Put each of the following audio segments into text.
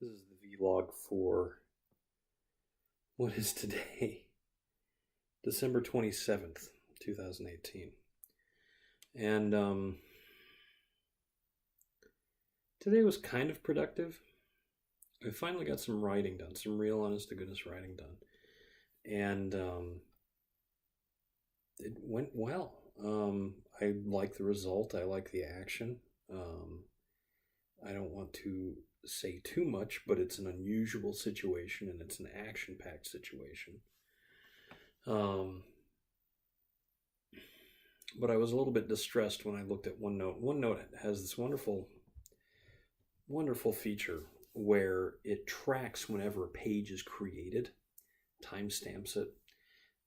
This is the vlog for what is today, December 27th, 2018. And today was kind of productive. I finally got some writing done, some real honest to goodness writing done. And it went well. I like the result. I like the action. I don't want to say too much, but it's an unusual situation and it's an action-packed situation. But I was a little bit distressed when I looked at OneNote. OneNote has this wonderful feature where it tracks whenever a page is created, timestamps it,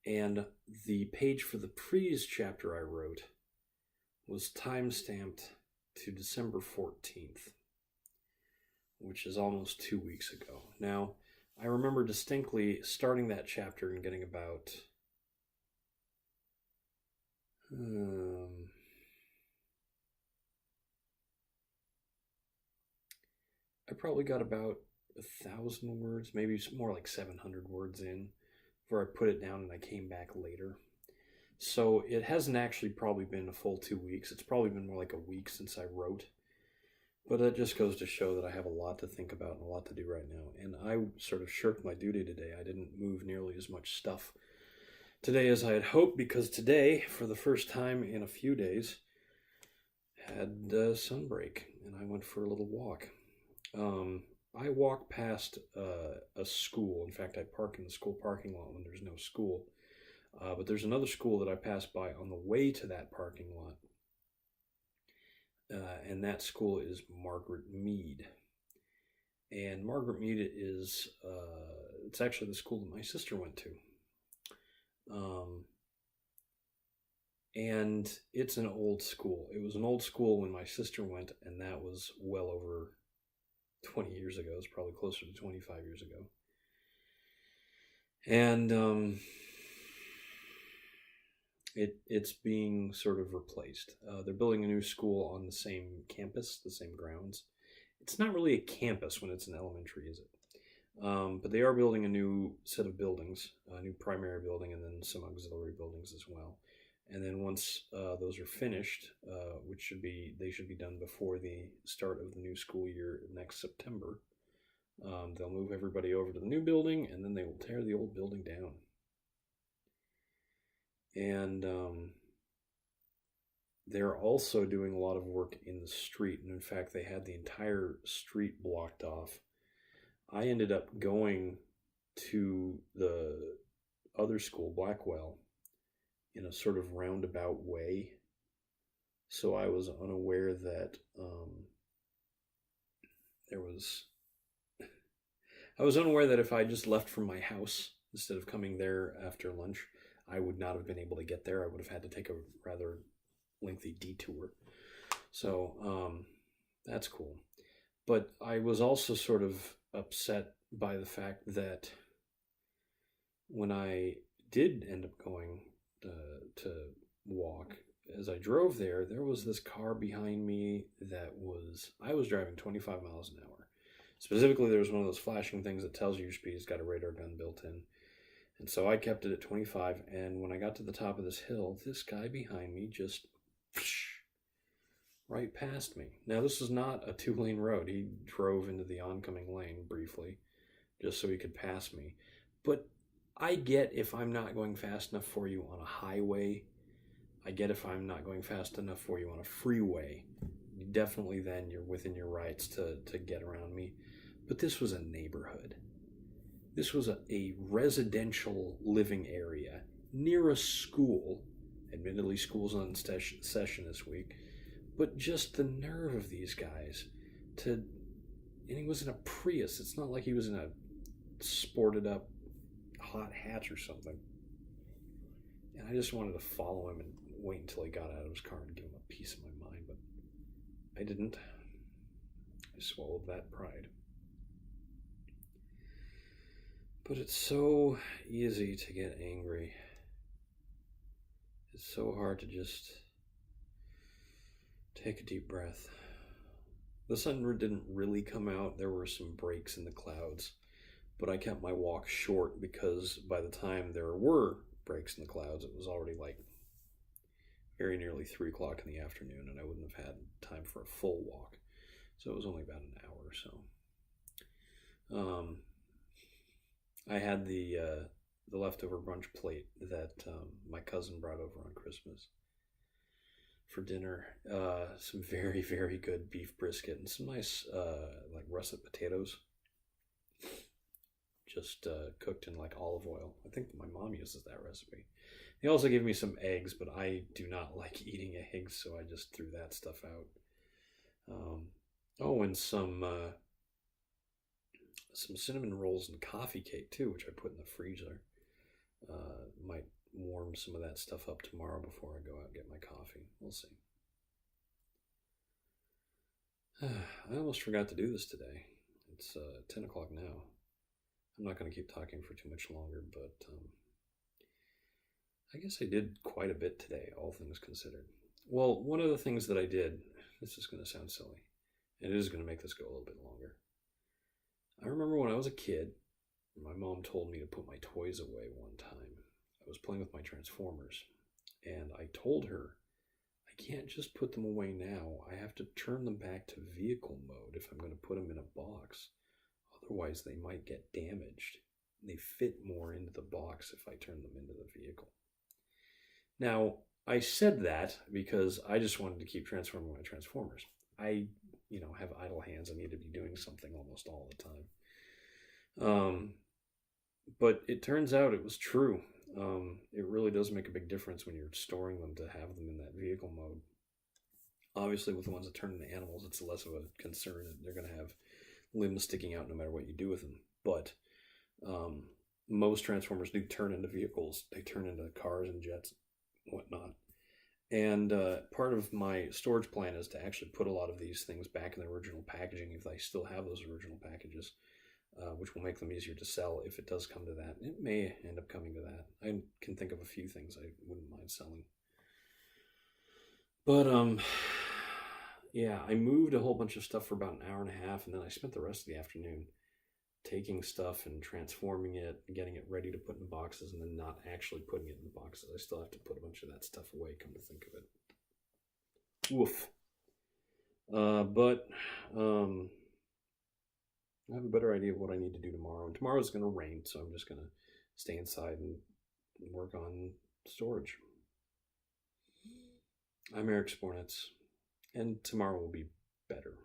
and the page for the previous chapter I wrote was timestamped to December 14th, which is almost 2 weeks ago. Now, I remember distinctly starting that chapter and getting about I probably got about 1,000 words, maybe more like 700 words in, before I put it down and I came back later. So it hasn't actually probably been a full 2 weeks. It's probably been more like a week since I wrote. But that just goes to show that I have a lot to think about and a lot to do right now. And I sort of shirked my duty today. I didn't move nearly as much stuff today as I had hoped, because today, for the first time in a few days, had sunbreak, and I went for a little walk. I walk past a school. In fact, I park in the school parking lot when there's no school. But there's another school that I passed by on the way to that parking lot. And that school is Margaret Mead. And Margaret Mead is, it's actually the school that my sister went to. And it's an old school. It was an old school when my sister went, and that was well over 20 years ago. It's probably closer to 25 years ago. And it's being sort of replaced. They're building a new school on the same campus, the same grounds. It's not really a campus when it's an elementary, is it? But they are building a new set of buildings, a new primary building, and then some auxiliary buildings as well. And then once those are finished, which they should be done before the start of the new school year next September, they'll move everybody over to the new building, and then they will tear the old building down. And they're also doing a lot of work in the street. And in fact, they had the entire street blocked off. I ended up going to the other school, Blackwell, in a sort of roundabout way. So I was unaware that I was unaware that if I just left from my house instead of coming there after lunch, I would not have been able to get there. I would have had to take a rather lengthy detour. So that's cool. But I was also sort of upset by the fact that when I did end up going to walk, as I drove there was this car behind me I was driving 25 miles an hour. Specifically, there was one of those flashing things that tells you your speed. It's got a radar gun built in. And so I kept it at 25, and when I got to the top of this hill, this guy behind me just right past me. Now, this is not a two-lane road. He drove into the oncoming lane briefly, just so he could pass me. But I get if I'm not going fast enough for you on a highway. I get if I'm not going fast enough for you on a freeway. Definitely then you're within your rights to get around me. But this was a neighborhood. This was a residential living area near a school. Admittedly, school's not in session this week. But just the nerve of these guys and he was in a Prius. It's not like he was in a sported up hot hatch or something. And I just wanted to follow him and wait until he got out of his car and give him a piece of my mind, but I didn't. I swallowed that pride. But it's so easy to get angry. It's so hard to just take a deep breath The sun didn't really come out. There were some breaks in the clouds, but I kept my walk short because by the time there were breaks in the clouds, it was already like very nearly 3 o'clock in the afternoon, and I wouldn't have had time for a full walk. So it was only about an hour or so. I had the leftover brunch plate that my cousin brought over on Christmas for dinner. Some very, very good beef brisket and some nice like russet potatoes, just cooked in like olive oil. I think my mom uses that recipe. He also gave me some eggs, but I do not like eating eggs, so I just threw that stuff out. Oh, and some cinnamon rolls and coffee cake too, which I put in the freezer. Might warm some of that stuff up tomorrow before I go out and get my coffee. We'll see. I almost forgot to do this today. It's 10 o'clock now. I'm not going to keep talking for too much longer, but I guess I did quite a bit today, all things considered. Well, one of the things that I did, this is going to sound silly, and it is going to make this go a little bit longer. I remember when I was a kid, my mom told me to put my toys away one time. I was playing with my Transformers, and I told her, I can't just put them away now. I have to turn them back to vehicle mode if I'm going to put them in a box. Otherwise, they might get damaged. They fit more into the box if I turn them into the vehicle. Now, I said that because I just wanted to keep transforming my Transformers. I, have idle hands. I need to be doing something almost all the time. But it turns out it was true. It really does make a big difference when you're storing them to have them in that vehicle mode. Obviously, with the ones that turn into animals, it's less of a concern. They're going to have limbs sticking out no matter what you do with them. But most Transformers do turn into vehicles. They turn into cars and jets and whatnot. And part of my storage plan is to actually put a lot of these things back in their original packaging if I still have those original packages, which will make them easier to sell if it does come to that. It may end up coming to that. I can think of a few things I wouldn't mind selling. But yeah, I moved a whole bunch of stuff for about an hour and a half, and then I spent the rest of the afternoon taking stuff and transforming it, getting it ready to put in boxes, and then not actually putting it in boxes. I still have to put a bunch of that stuff away, come to think of it. Woof. But I have a better idea of what I need to do tomorrow. And tomorrow's going to rain, so I'm just going to stay inside and work on storage. I'm Eric Spornitz, and tomorrow will be better.